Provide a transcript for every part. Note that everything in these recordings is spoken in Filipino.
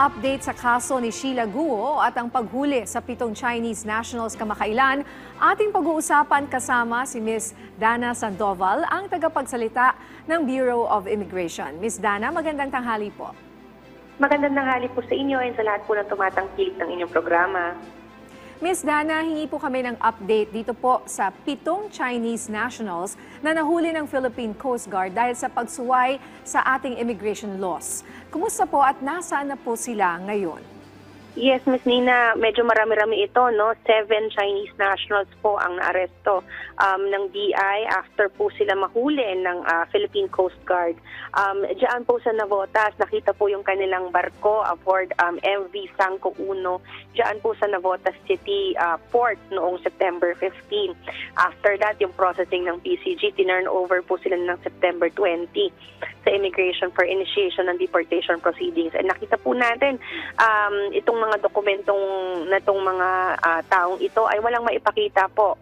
Update sa kaso ni Sheila Guo at ang paghuli sa 7 Chinese nationals kamakailan, ating pag-uusapan kasama si Ms. Dana Sandoval, ang tagapagsalita ng Bureau of Immigration. Ms. Dana, magandang tanghali po. Magandang tanghali po sa inyo at sa lahat po ng tumatangkilik ng inyong programa. Ms. Dana, hingi po kami ng update dito po sa 7 Chinese nationals na nahuli ng Philippine Coast Guard dahil sa pagsuway sa ating immigration laws. Kumusta po at nasaan na po sila ngayon? Yes, Ms. Nina, medyo marami-rami ito, no? 7 Chinese nationals po ang naaresto ng DI after po sila mahuli ng Philippine Coast Guard. Diyan po sa Navotas, nakita po yung kanilang barko aboard MV Sangco 1. Diyan po sa Navotas City Port noong September 15. After that, yung processing ng PCG, tinurn over po sila ng September 20 sa Immigration for Initiation ng Deportation Proceedings. And nakita po natin itong mga dokumentong na itong mga taong ito ay walang maipakita po.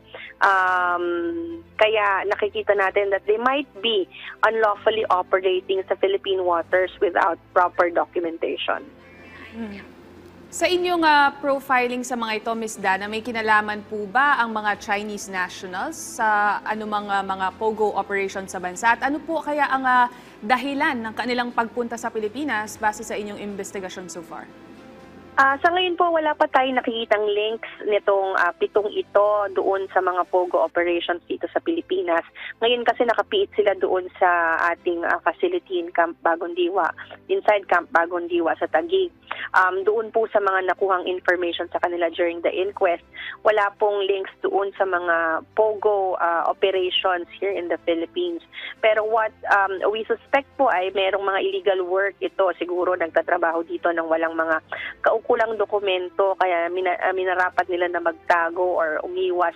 Kaya nakikita natin that they might be unlawfully operating sa Philippine waters without proper documentation. Sa inyong profiling sa mga ito, Ms. Dana, may kinalaman po ba ang mga Chinese nationals sa anumang mga POGO operations sa bansa? At ano po kaya ang dahilan ng kanilang pagpunta sa Pilipinas base sa inyong investigasyon so far? Sa ngayon po, wala pa tayong nakikitang links nitong 7 ito doon sa mga POGO operations dito sa Pilipinas. Ngayon kasi nakapiit sila doon sa ating facility in Camp Bagong Diwa, inside Camp Bagong Diwa sa Taguig. Doon po sa mga nakuhang information sa kanila during the inquest, wala pong links doon sa mga POGO operations here in the Philippines. Pero what we suspect po ay merong mga illegal work ito. Siguro nagtatrabaho dito ng walang mga kulang dokumento, kaya minarapat nila na magtago or umiwas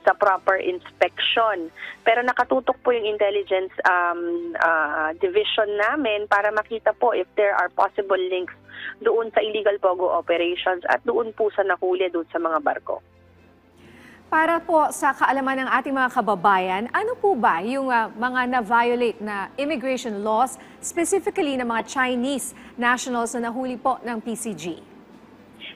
sa proper inspection. Pero nakatutok po yung intelligence division namin para makita po if there are possible links doon sa illegal POGO operations at doon po sa nahuli doon sa mga barko. Para po sa kaalaman ng ating mga kababayan, ano po ba yung mga na-violate na immigration laws, specifically ng mga Chinese nationals na nahuli po ng PCG?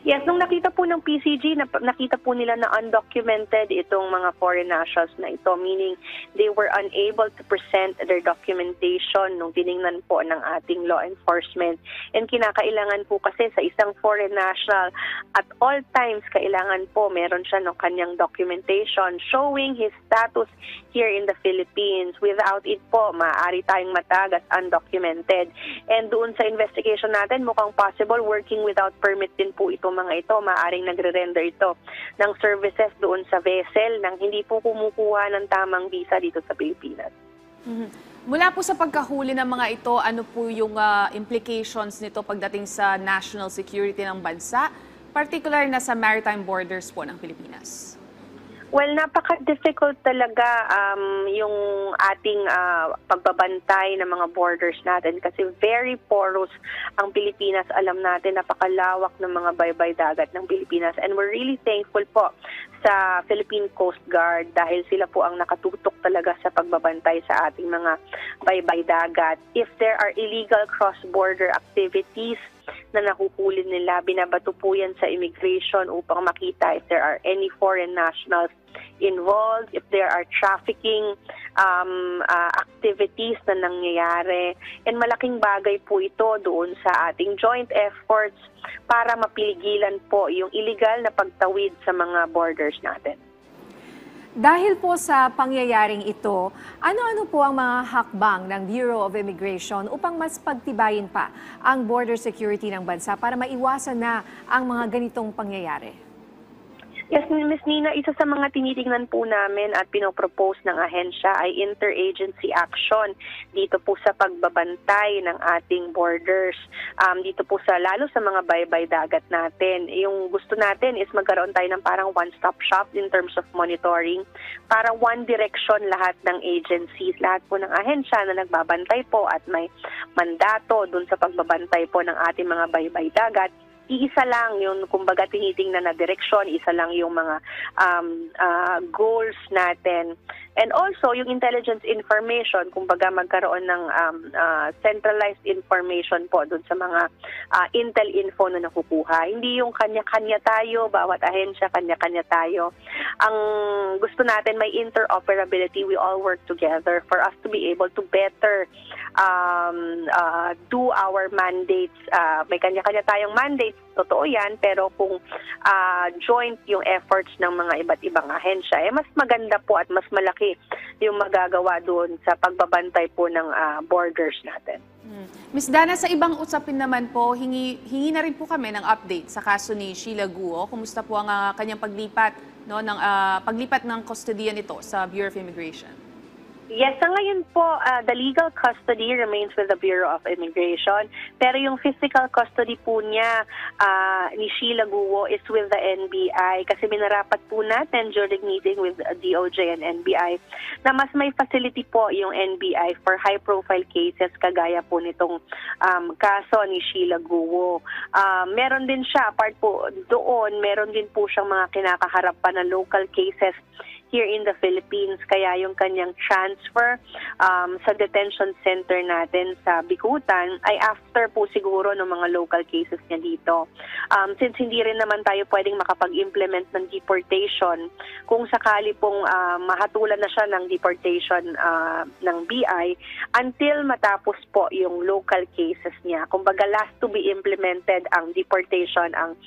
Yes, nung nakita po ng PCG, nakita po nila na undocumented itong mga foreign nationals na ito, meaning they were unable to present their documentation nung tiningnan po ng ating law enforcement. And kinakailangan po kasi sa isang foreign national, at all times, kailangan po meron siya ng kanyang documentation showing his status here in the Philippines. Without it po, maaari tayong matag as undocumented. And doon sa investigation natin, mukhang possible working without permit din po ito mga ito, maaaring nagre-render ito ng services doon sa vessel nang hindi po kumukuha ng tamang visa dito sa Pilipinas. Mula po sa pagkahuli ng mga ito, ano po yung implications nito pagdating sa national security ng bansa, particular na sa maritime borders po ng Pilipinas? Well, napaka-difficult talaga yung ating pagbabantay ng mga borders natin kasi very porous ang Pilipinas. Alam natin, napakalawak ng mga baybay dagat ng Pilipinas. And we're really thankful po sa Philippine Coast Guard dahil sila po ang nakatutok talaga sa pagbabantay sa ating mga baybay dagat. If there are illegal cross-border activities na nakukulin nila, binabato po yan sa immigration upang makita if there are any foreign nationals involved, if there are trafficking activities na nangyayari. And malaking bagay po ito doon sa ating joint efforts para mapiligilan po yung illegal na pagtawid sa mga borders natin. Dahil po sa pangyayaring ito, ano-ano po ang mga hakbang ng Bureau of Immigration upang mas pagtibayin pa ang border security ng bansa para maiwasan na ang mga ganitong pangyayari? Yes, Ms. Nina, isa sa mga tinitingnan po namin at pinopropose ng ahensya ay interagency action dito po sa pagbabantay ng ating borders. Dito po sa lalo sa mga baybay dagat natin. Yung gusto natin is magkaroon tayo ng parang one-stop shop in terms of monitoring para one direction lahat ng agencies, lahat po ng ahensya na nagbabantay po at may mandato dun sa pagbabantay po ng ating mga baybay dagat. iisa lang yung kumbaga tinitingnan na direksyon, isa lang yung mga goals natin. And also, yung intelligence information, kumbaga magkaroon ng centralized information po dun sa mga intel info na nakukuha. Hindi yung kanya-kanya tayo, bawat ahensya, kanya-kanya tayo. Ang gusto natin, may interoperability, we all work together for us to be able to better do our mandates. May kanya-kanya tayong mandates, totoo yan, pero kung joint yung efforts ng mga iba't ibang ahensya, mas maganda po at mas malaki yung magagawa doon sa pagbabantay po ng borders natin. Ms. Dana, sa ibang usapin naman po, hingi na rin po kami ng update sa kaso ni Sheila Guo. Kumusta po ang kanyang paglipat, paglipat ng kustodiya nito sa Bureau of Immigration? Yes, sa ngayon po, the legal custody remains with the Bureau of Immigration. Pero yung physical custody po niya ni Sheila Guo is with the NBI kasi minarapat po natin during meeting with DOJ and NBI na mas may facility po yung NBI for high-profile cases kagaya po nitong kaso ni Sheila Guo. Meron din siya, apart po doon, meron din po siyang mga kinakaharap pa na local cases here in the Philippines, kaya yung kanyang transfer sa detention center natin sa Bicutan ay after po siguro ng mga local cases niya dito. Since hindi rin naman tayo pwedeng makapag-implement ng deportation, kung sakali pong mahatulan na siya ng deportation ng BI until matapos po yung local cases niya. Kumbaga last to be implemented ang deportation, ang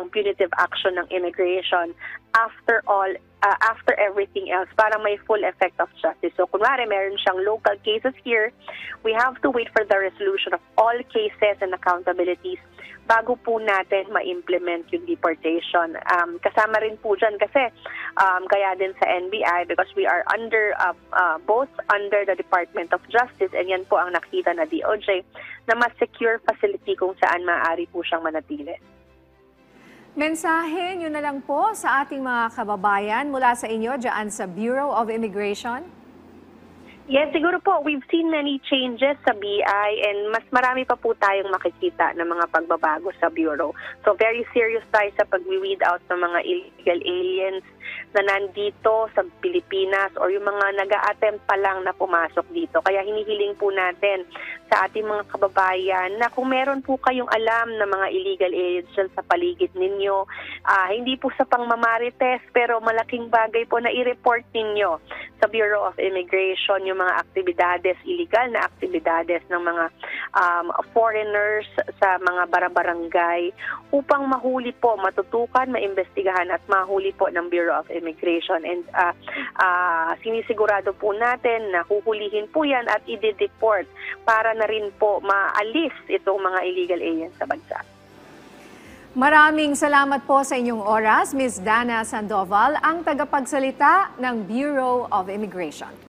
punitive action ng immigration after everything else para may full effect of justice. So kunwari meron siyang local cases here, we have to wait for the resolution of all cases and accountabilities bago po natin ma-implement yung deportation. Kasama rin po dyan kasi kaya din sa NBI because we are under both under the Department of Justice and yan po ang nakita na DOJ na mas secure facility kung saan maaari po siyang manatili. Mensahe nyo na lang po sa ating mga kababayan mula sa inyo dyan sa Bureau of Immigration. Yes, siguro po, we've seen many changes sa BI and mas marami pa po tayong makikita ng mga pagbabago sa Bureau. So very serious tayo sa pag-weed out ng mga illegal aliens na nandito sa Pilipinas or yung mga nag-a-attempt pa lang na pumasok dito. Kaya hinihiling po natin sa ating mga kababayan na kung meron po kayong alam na mga illegal aliens dyan sa paligid ninyo, hindi po sa pangmamarites pero malaking bagay po na i-report ninyo sa Bureau of Immigration yung mga aktibidades, illegal na aktibidades ng mga foreigners sa mga barabarangay upang mahuli po, matutukan, maimbestigahan at mahuli po ng Bureau of Immigration. And sinisigurado po natin na huhulihin po yan at i-deport para na rin po maalis itong mga illegal aliens sa bansa. Maraming salamat po sa inyong oras, Ms. Dana Sandoval, ang tagapagsalita ng Bureau of Immigration.